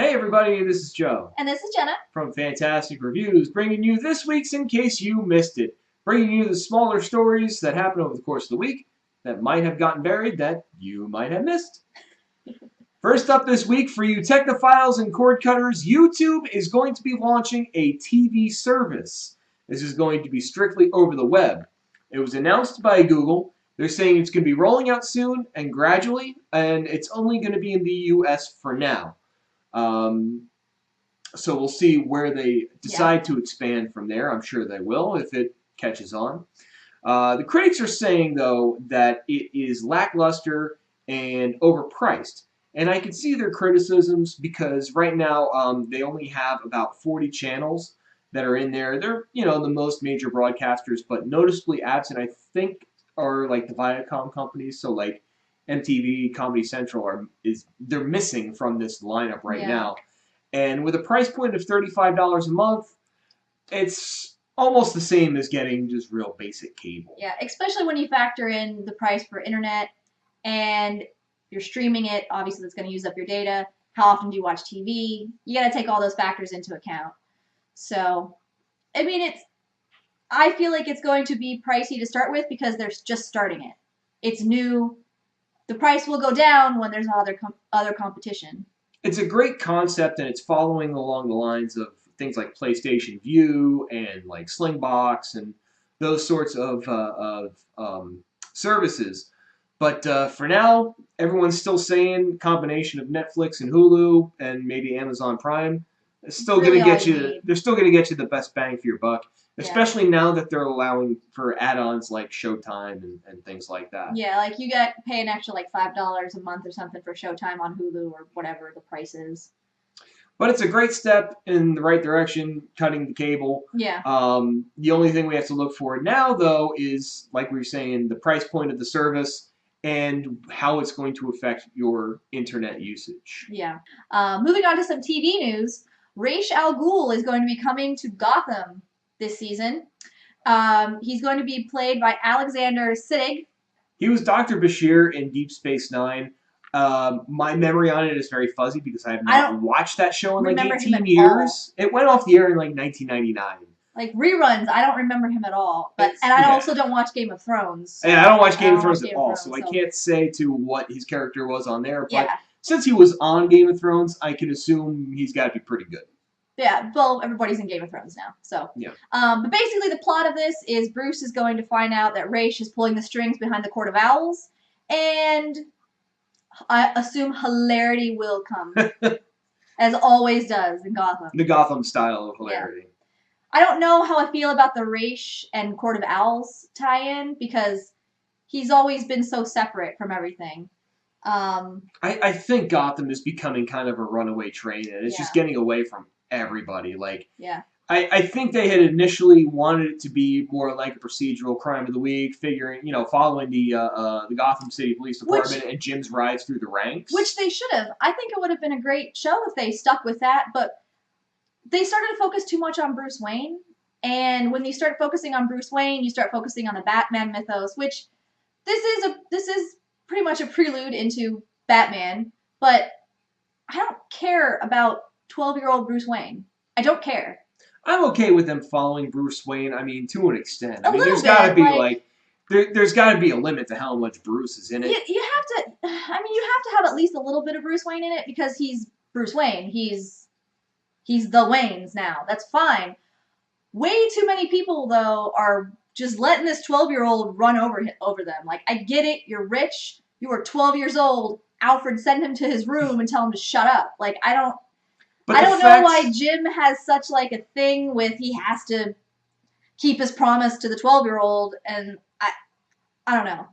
Hey everybody, this is Joe. And this is Jenna. From Fantastic Reviews, bringing you this week's In Case You Missed It. Bringing you the smaller stories that happened over the course of the week that might have gotten buried that you might have missed. First up this week, for you technophiles and cord cutters, YouTube is going to be launching a TV service. This is going to be strictly over the web. It was announced by Google. They're saying it's going to be rolling out soon and gradually, and it's only going to be in the US for now. So we'll see where they decide to expand from there. I'm sure they will if it catches on. The critics are saying, though, that it is lackluster and overpriced. And I can see their criticisms because right now they only have about 40 channels that are in there. They're, the most major broadcasters, but noticeably absent, I think, are like the Viacom companies. So like MTV, Comedy Central they're missing from this lineup right now. And with a price point of $35 a month, it's almost the same as getting just real basic cable. Yeah, especially when you factor in the price for internet and you're streaming it. Obviously, that's going to use up your data. How often do you watch TV? You got to take all those factors into account. So, I mean, I feel like it's going to be pricey to start with because they're just starting it. It's new. The price will go down when there's other competition. It's a great concept, and it's following along the lines of things like PlayStation View and like Slingbox and those sorts of services. But for now, everyone's still saying combination of Netflix and Hulu and maybe Amazon Prime. It's still going to get you. They're still going to get you the best bang for your buck, especially now that they're allowing for add-ons like Showtime and things like that. Yeah, like you pay an extra like $5 a month or something for Showtime on Hulu or whatever the price is. But it's a great step in the right direction, cutting the cable. Yeah. The only thing we have to look for now, though, is, like we were saying, the price point of the service and how it's going to affect your internet usage. Yeah. Moving on to some TV news, Ra's al Ghul is going to be coming to Gotham this season. He's going to be played by Alexander Siddig. He was Dr. Bashir in Deep Space Nine. My memory on it is very fuzzy because I have not watched that show in like 18 years. It went off the air in like 1999. Like reruns, I don't remember him at all. I also don't watch Game of Thrones. Yeah, I don't watch Game of Thrones at all, so I can't say to what his character was on there. But since he was on Game of Thrones, I can assume he's got to be pretty good. Yeah, well, everybody's in Game of Thrones now, so. Yeah. But basically the plot of this is Bruce is going to find out that Ra's is pulling the strings behind the Court of Owls, and I assume hilarity will come, as always does in Gotham. The Gotham style of hilarity. Yeah. I don't know how I feel about the Ra's and Court of Owls tie-in, because he's always been so separate from everything. I think Gotham is becoming kind of a runaway train, and it's just getting away from everybody. Like, I think they had initially wanted it to be more like a procedural crime of the week, following the Gotham City Police Department and Jim's rise through the ranks. Which they should have. I think it would have been a great show if they stuck with that, but they started to focus too much on Bruce Wayne. And when you start focusing on Bruce Wayne, you start focusing on the Batman mythos, which this is pretty much a prelude into Batman, but I don't care about 12-year-old Bruce Wayne. I don't care. I'm okay with them following Bruce Wayne. I mean, to an extent. I mean, there's got to be there's got to be a limit to how much Bruce is in it. You have to. I mean, you have to have at least a little bit of Bruce Wayne in it because he's Bruce Wayne. He's the Waynes now. That's fine. Way too many people though are just letting this 12-year-old run over them. Like, I get it. You're rich. You are 12 years old. Alfred, send him to his room and tell him to shut up. Like, I don't know why Jim has such like a thing with he has to keep his promise to the 12-year-old, and I don't know.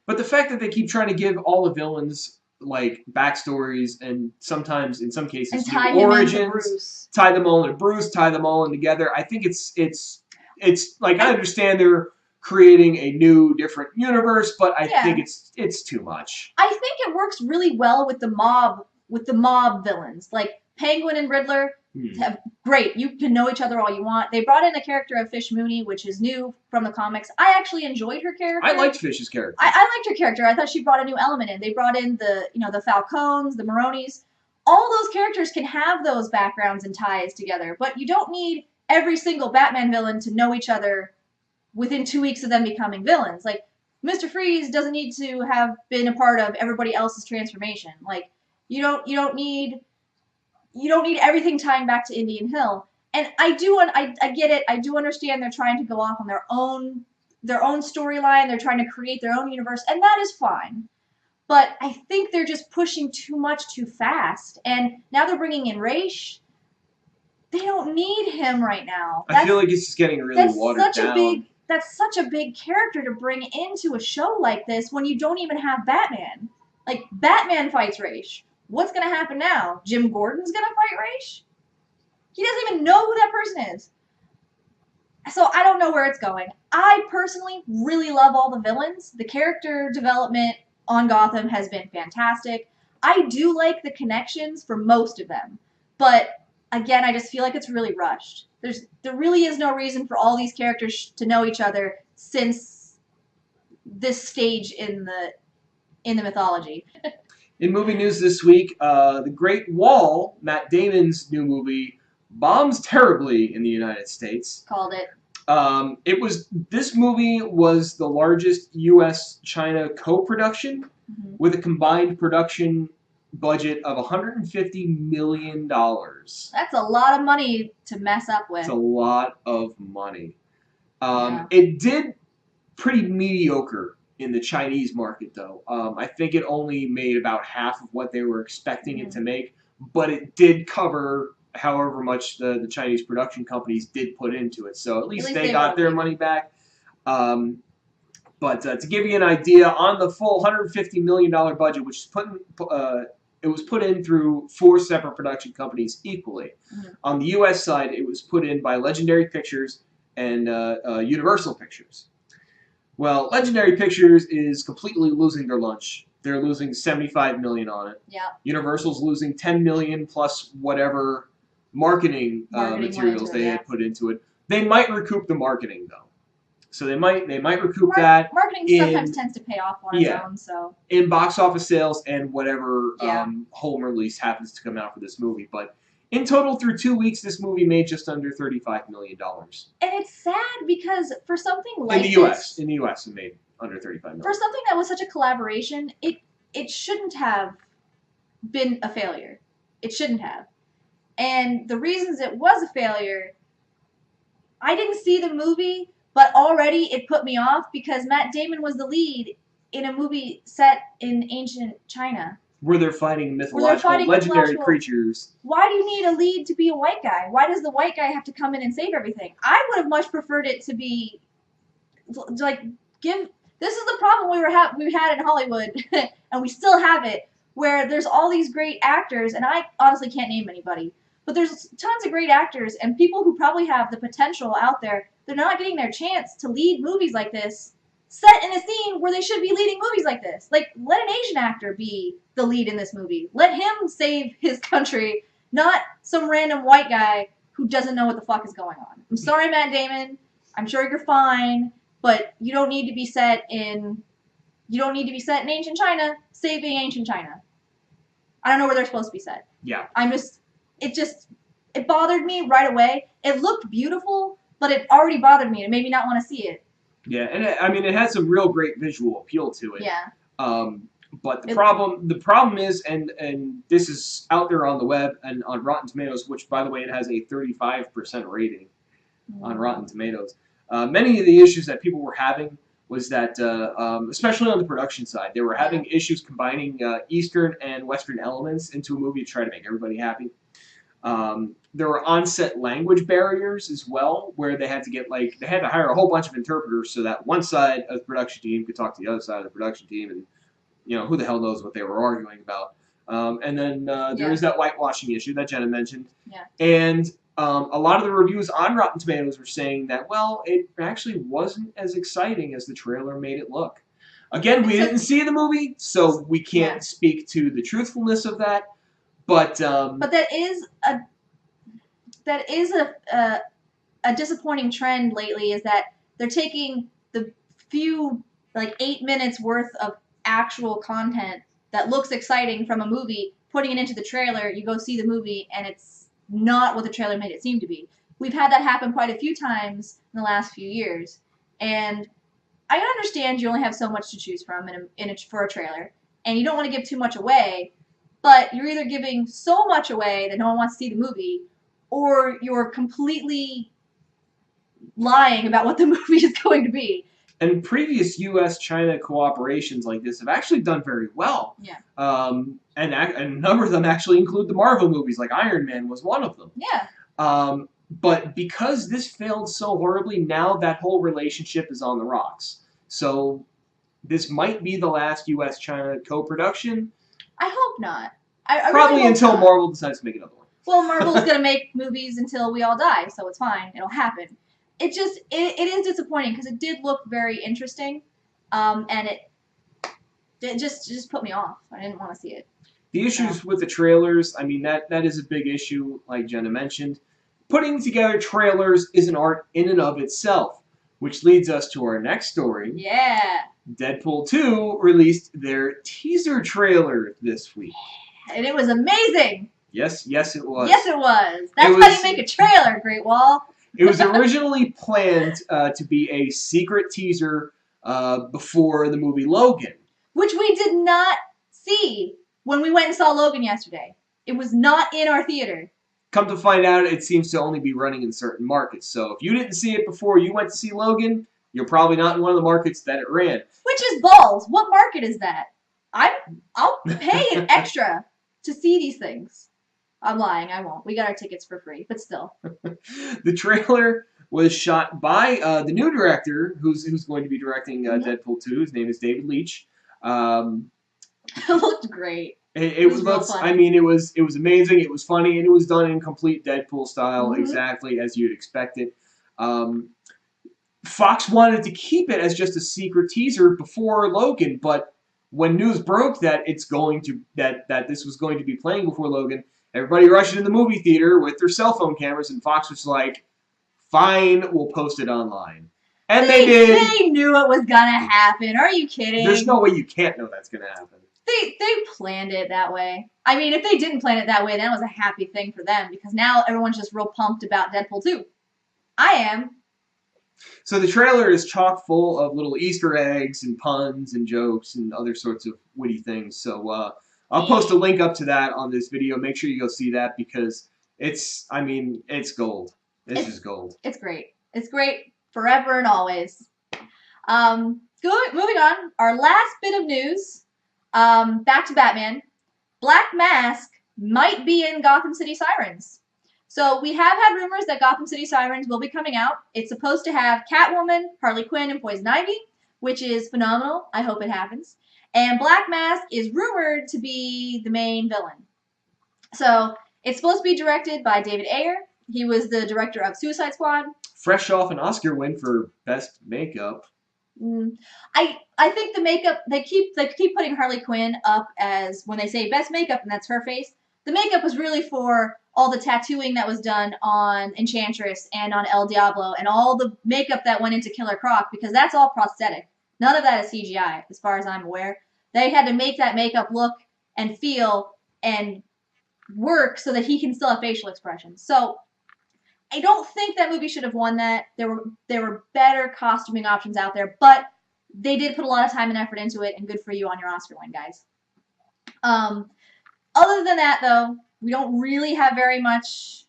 But the fact that they keep trying to give all the villains like backstories and sometimes in some cases new origins, tie them all into Bruce, tie them all in together. I think it's like I understand they're creating a new, different universe, but I think it's too much. I think it works really well with the mob villains, like Penguin and Riddler. Great, you can know each other all you want. They brought in a character of Fish Mooney, which is new from the comics. I actually enjoyed her character. I liked Fish's character. I liked her character. I thought she brought a new element in. They brought in the Falcones, the Maronis. all those characters can have those backgrounds and ties together, but you don't need every single Batman villain to know each other within 2 weeks of them becoming villains. Like, Mr. Freeze doesn't need to have been a part of everybody else's transformation. Like, you don't need everything tying back to Indian Hill. And I get it. I do understand they're trying to go off on their own storyline. They're trying to create their own universe, and that is fine. But I think they're just pushing too much too fast. And now they're bringing in Raish. They don't need him right now. I feel like it's just getting really watered down. That's such a big character to bring into a show like this when you don't even have Batman. Like, Batman fights Raish. What's going to happen now? Jim Gordon's going to fight Raish? He doesn't even know who that person is. So I don't know where it's going. I personally really love all the villains. The character development on Gotham has been fantastic. I do like the connections for most of them. But again, I just feel like it's really rushed. There really is no reason for all these characters to know each other since this stage in the mythology. In movie news this week, The Great Wall, Matt Damon's new movie, bombs terribly in the United States. Called it. This movie was the largest U.S.-China co-production with a combined production budget of $150 million. That's a lot of money to mess up with. It's a lot of money. It did pretty mediocre in the Chinese market, though. I think it only made about half of what they were expecting it to make, but it did cover however much the Chinese production companies did put into it. So at least they got their money back. But to give you an idea, on the full $150 million budget, which is it was put in through 4 separate production companies equally. On the U.S. side, it was put in by Legendary Pictures and Universal Pictures. Well, Legendary Pictures is completely losing their lunch. They're losing $75 million on it. Yeah. Universal's losing $10 million plus whatever marketing materials they had put into it. They might recoup the marketing though. So they might recoup that. Marketing sometimes tends to pay off on its own. So in box office sales and whatever home release happens to come out for this movie, but in total, through 2 weeks, this movie made just under $35 million. And it's sad because for something like in the U.S., it made under $35 million. For something that was such a collaboration, it shouldn't have been a failure. It shouldn't have. And the reasons it was a failure, I didn't see the movie, but already it put me off because Matt Damon was the lead in a movie set in ancient China. Where they're fighting legendary creatures. Why do you need a lead to be a white guy? Why does the white guy have to come in and save everything? I would have much preferred it to be, like, this is the problem we had in Hollywood, and we still have it, where there's all these great actors, and I honestly can't name anybody, but there's tons of great actors, and people who probably have the potential out there, they're not getting their chance to lead movies like this, set in a scene where they should be leading movies like this. Like, let an Asian actor be the lead in this movie. Let him save his country, not some random white guy who doesn't know what the fuck is going on. I'm sorry, Matt Damon. I'm sure you're fine, but you don't need to be set in ancient China, saving ancient China. I don't know where they're supposed to be set. Yeah. It bothered me right away. It looked beautiful, but it already bothered me. It made me not want to see it. Yeah, and it has some real great visual appeal to it. Yeah. But the problem is, and this is out there on the web and on Rotten Tomatoes, which, by the way, it has a 35% rating on Rotten Tomatoes. Many of the issues that people were having was that, especially on the production side, they were having issues combining Eastern and Western elements into a movie to try to make everybody happy. There were on-set language barriers as well, where they had to hire a whole bunch of interpreters so that one side of the production team could talk to the other side of the production team, and who the hell knows what they were arguing about. And then there is that whitewashing issue that Jenna mentioned. Yeah. And a lot of the reviews on Rotten Tomatoes were saying that, well, it actually wasn't as exciting as the trailer made it look. Again, we didn't see the movie, so we can't speak to the truthfulness of that. But that is a disappointing trend lately, is that they're taking the few, like, 8 minutes worth of actual content that looks exciting from a movie putting it into the trailer, you go see the movie, and it's not what the trailer made it seem to be. We've had that happen quite a few times in the last few years, and I understand you only have so much to choose from for a trailer, and you don't want to give too much away, but you're either giving so much away that no one wants to see the movie, or you're completely lying about what the movie is going to be. And previous U.S.-China cooperations like this have actually done very well. Yeah. And a number of them actually include the Marvel movies, like Iron Man was one of them. Yeah. But because this failed so horribly, now that whole relationship is on the rocks. So this might be the last U.S.-China co-production. I hope not. I Probably really hope until not. Marvel decides to make another one. Well, Marvel's going to make movies until we all die, so it's fine. It'll happen. It is disappointing because it did look very interesting, and it just put me off. I didn't want to see it. The issues with the trailers, I mean, that is a big issue, like Jenna mentioned. Putting together trailers is an art in and of itself, which leads us to our next story. Yeah. Deadpool 2 released their teaser trailer this week. And it was amazing. Yes, it was. Yes, it was. That's how you make a trailer, Great Wall. It was originally planned to be a secret teaser before the movie Logan. Which we did not see when we went and saw Logan yesterday. It was not in our theater. Come to find out, it seems to only be running in certain markets. So if you didn't see it before you went to see Logan, you're probably not in one of the markets that it ran. Which is balls. What market is that? I'll pay an extra to see these things. I'm lying. I won't. We got our tickets for free, but still. The trailer was shot by the new director, who's going to be directing Deadpool 2. His name is David Leitch. It looked great. It was I mean, it was amazing. It was funny, and it was done in complete Deadpool style, exactly as you'd expect it. Fox wanted to keep it as just a secret teaser before Logan, but when news broke that that this was going to be playing before Logan, everybody rushed into the movie theater with their cell phone cameras, and Fox was like, "Fine, we'll post it online." And they did. They knew it was gonna happen. Are you kidding? There's no way you can't know that's gonna happen. They planned it that way. I mean, if they didn't plan it that way, then it was a happy thing for them because now everyone's just real pumped about Deadpool 2. I am. So the trailer is chock full of little Easter eggs and puns and jokes and other sorts of witty things. So I'll post a link up to that on this video. Make sure you go see that because it's gold. It's just gold. It's great. It's great forever and always. Moving on. Our last bit of news. Back to Batman. Black Mask might be in Gotham City Sirens. So we have had rumors that Gotham City Sirens will be coming out. It's supposed to have Catwoman, Harley Quinn, and Poison Ivy, which is phenomenal. I hope it happens. And Black Mask is rumored to be the main villain. So it's supposed to be directed by David Ayer. He was the director of Suicide Squad. Fresh off an Oscar win for Best Makeup. I think the makeup they keep putting Harley Quinn up as when they say best makeup and that's her face. The makeup was really for all the tattooing that was done on Enchantress and on El Diablo and all the makeup that went into Killer Croc because that's all prosthetic. None of that is CGI as far as I'm aware. They had to make that makeup look and feel and work so that he can still have facial expressions. So I don't think that movie should have won that. There were better costuming options out there, but they did put a lot of time and effort into it, and good for you on your Oscar win, guys. Other than that, though, we don't really have very much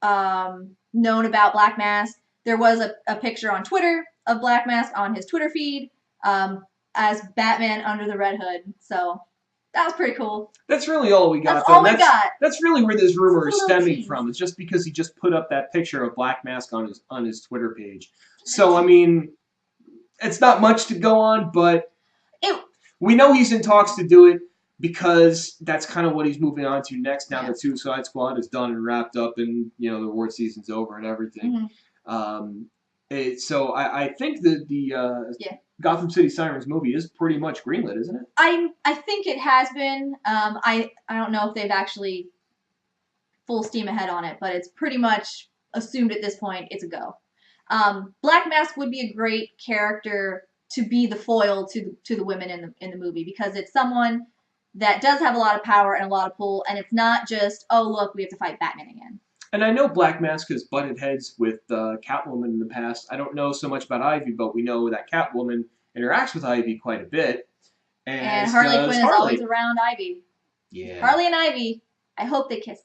known about Black Mask. There was a picture on Twitter of Black Mask on his Twitter feed as Batman under the Red Hood, so that was pretty cool. That's really all we got. That's all we got. That's really where this rumor is stemming from. It's just because he just put up that picture of Black Mask on his Twitter page. So I mean, it's not much to go on, but we know he's in talks to do it because that's kind of what he's moving on to next. Now that Suicide Squad is done and wrapped up, and the award season's over and everything. So I think that the Gotham City Sirens movie is pretty much greenlit, isn't it? I think it has been. I don't know if they've actually full steam ahead on it, but it's pretty much assumed at this point it's a go. Black Mask would be a great character to be the foil to the women in the movie because it's someone that does have a lot of power and a lot of pull, and it's not just, oh, look, we have to fight Batman again. And I know Black Mask has butted heads with Catwoman in the past. I don't know so much about Ivy, but we know that Catwoman interacts with Ivy quite a bit. And Harley Quinn is always around Ivy. Yeah. Harley and Ivy, I hope they kiss.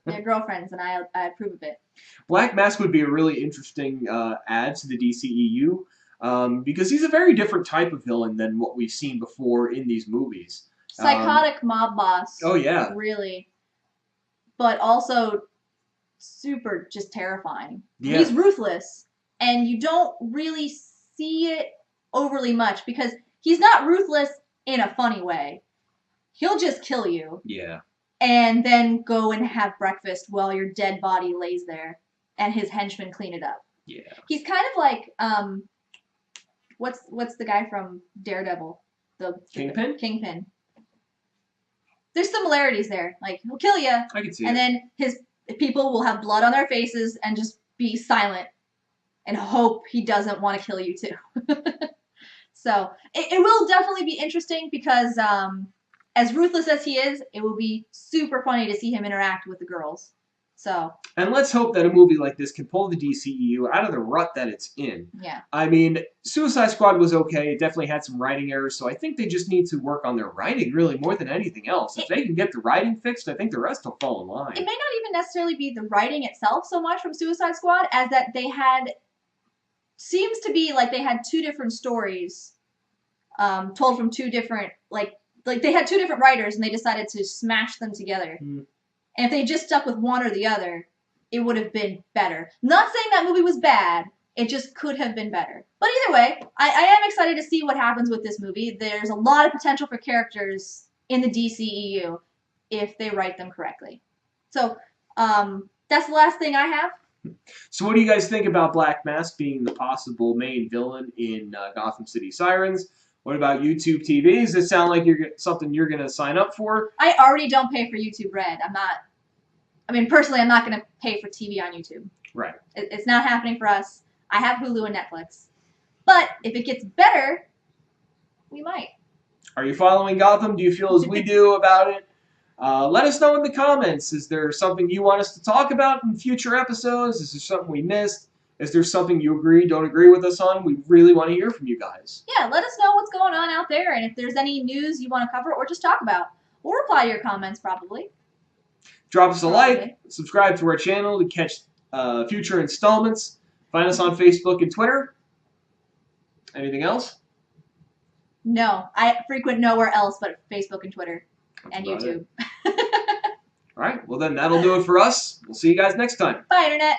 They're girlfriends, and I approve of it. Black Mask would be a really interesting add to the DCEU because he's a very different type of villain than what we've seen before in these movies. Psychotic mob boss. Oh, yeah. Really. But also super just terrifying. Yeah. He's ruthless, and you don't really see it overly much because he's not ruthless in a funny way. He'll just kill you. Yeah. And then go and have breakfast while your dead body lays there, and his henchmen clean it up. Yeah. He's kind of like what's the guy from Daredevil? The Kingpin? Kingpin. There's similarities there. Like, he'll kill you. I can see and then his people will have blood on their faces and just be silent and hope he doesn't want to kill you too. So it will definitely be interesting because as ruthless as he is, it will be super funny to see him interact with the girls. So. And let's hope that a movie like this can pull the DCEU out of the rut that it's in. Yeah. I mean, Suicide Squad was okay. It definitely had some writing errors, so I think they just need to work on their writing really more than anything else. If they can get the writing fixed, I think the rest will fall in line. It may not even necessarily be the writing itself so much from Suicide Squad as that they had, seems to be like they had two different stories told from two different, like they had two different writers and they decided to smash them together. Mm. And if they just stuck with one or the other, it would have been better. Not saying that movie was bad. It just could have been better. But either way, I am excited to see what happens with this movie. There's a lot of potential for characters in the DCEU if they write them correctly. So that's the last thing I have. So what do you guys think about Black Mask being the possible main villain in Gotham City Sirens? What about YouTube TV? Does it sound like something you're going to sign up for? I already don't pay for YouTube Red. Personally, I'm not going to pay for TV on YouTube. Right. It's not happening for us. I have Hulu and Netflix. But if it gets better, we might. Are you following Gotham? Do you feel as we do about it? Let us know in the comments. Is there something you want us to talk about in future episodes? Is there something we missed? Is there something you don't agree with us on? We really want to hear from you guys. Yeah, let us know what's going on out there, and if there's any news you want to cover or just talk about. We'll reply to your comments, probably. Drop us a like, subscribe to our channel to catch future installments. Find us on Facebook and Twitter. Anything else? No, I frequent nowhere else but Facebook and Twitter and YouTube. All right, well then that'll do it for us. We'll see you guys next time. Bye, Internet.